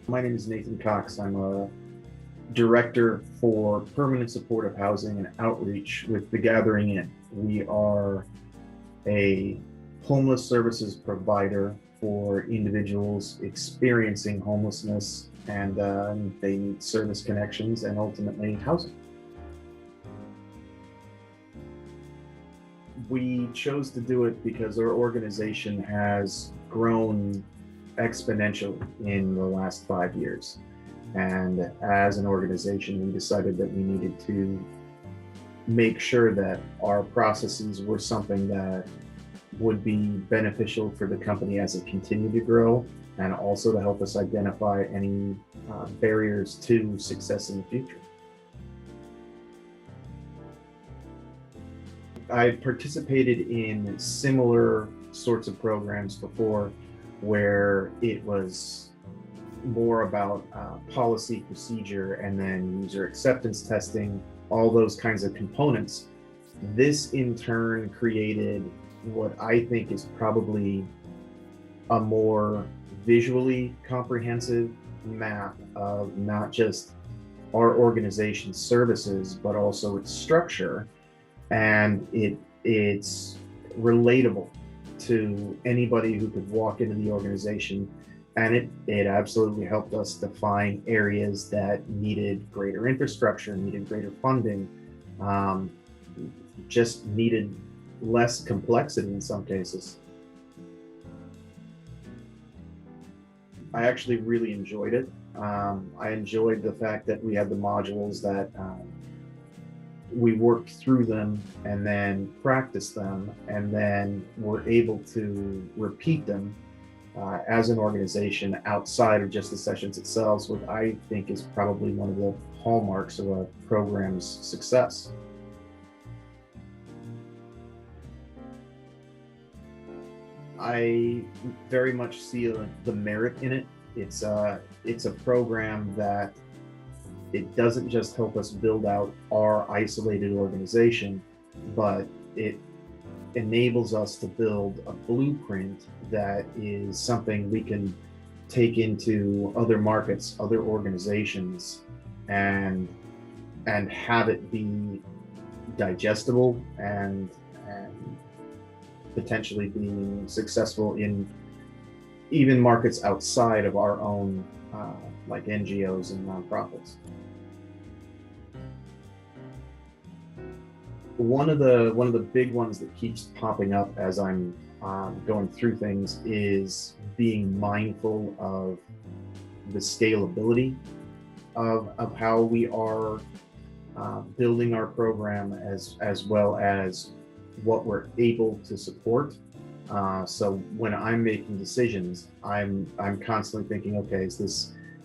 My name is Nathan Cox. I'm a director for permanent supportive housing and outreach with the Gathering Inn. We are a homeless services provider for individuals experiencing homelessness, and they need service connections and ultimately housing. We chose to do it because our organization has grown exponentially in the last 5 years. And as an organization, we decided that we needed to make sure that our processes were something that would be beneficial for the company as it continued to grow, and also to help us identify any barriers to success in the future. I participated in similar sorts of programs before, where it was more about policy, procedure, and then user acceptance testing, all those kinds of components. This in turn created what I think is probably a more visually comprehensive map of not just our organization's services, but also its structure, and it's relatable to anybody who could walk into the organization. And it absolutely helped us define areas that needed greater infrastructure, needed greater funding, just needed less complexity in some cases. I actually really enjoyed it. I enjoyed the fact that we had the modules that we worked through them and then practiced them, and then were able to repeat them as an organization outside of just the sessions itself, which I think is probably one of the hallmarks of a program's success. I very much see the merit in it. It's a program that it doesn't just help us build out our isolated organization, but it enables us to build a blueprint that is something we can take into other markets, other organizations, and have it be digestible and potentially being successful in even markets outside of our own, like NGOs and nonprofits. One of the big ones that keeps popping up as I'm going through things is being mindful of the scalability of how we are building our program, as well as what we're able to support. So when I'm making decisions, I'm constantly thinking, okay, is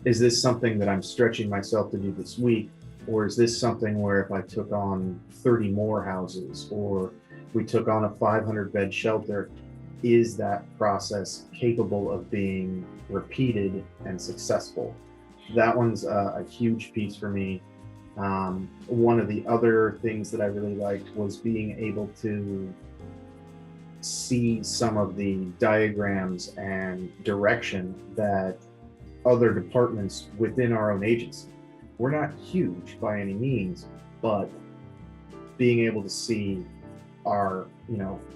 this something that I'm stretching myself to do this week? Or is this something where if I took on 30 more houses, or we took on a 500-bed shelter, is that process capable of being repeated and successful? That one's a huge piece for me. One of the other things that I really liked was being able to see some of the diagrams and direction that other departments within our own agency. We're not huge by any means, but being able to see our,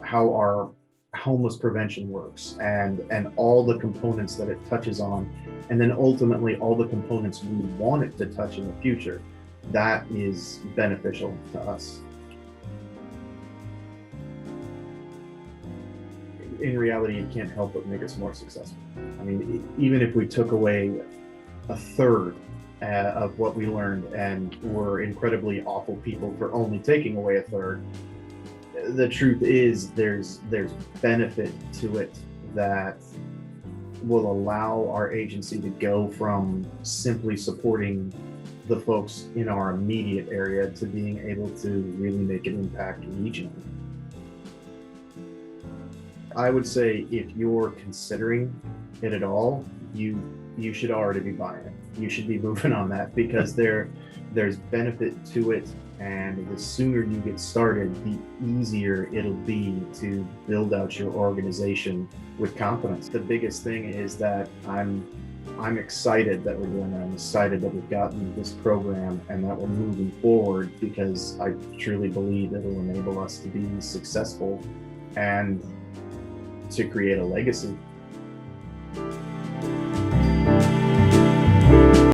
how our homeless prevention works, and all the components that it touches on, and then ultimately all the components we want it to touch in the future, that is beneficial to us. In reality, it can't help but make us more successful. I mean, even if we took away a third of what we learned and were incredibly awful people for only taking away a third, the truth is there's benefit to it that will allow our agency to go from simply supporting the folks in our immediate area to being able to really make an impact regionally. I would say if you're considering it at all, you should already be buying it. You should be moving on that, because there's benefit to it, and the sooner you get started, the easier it'll be to build out your organization with confidence. The biggest thing is that I'm I'm excited that we're doing that. I'm excited that we've gotten this program and that we're moving forward, because I truly believe it'll enable us to be successful and to create a legacy.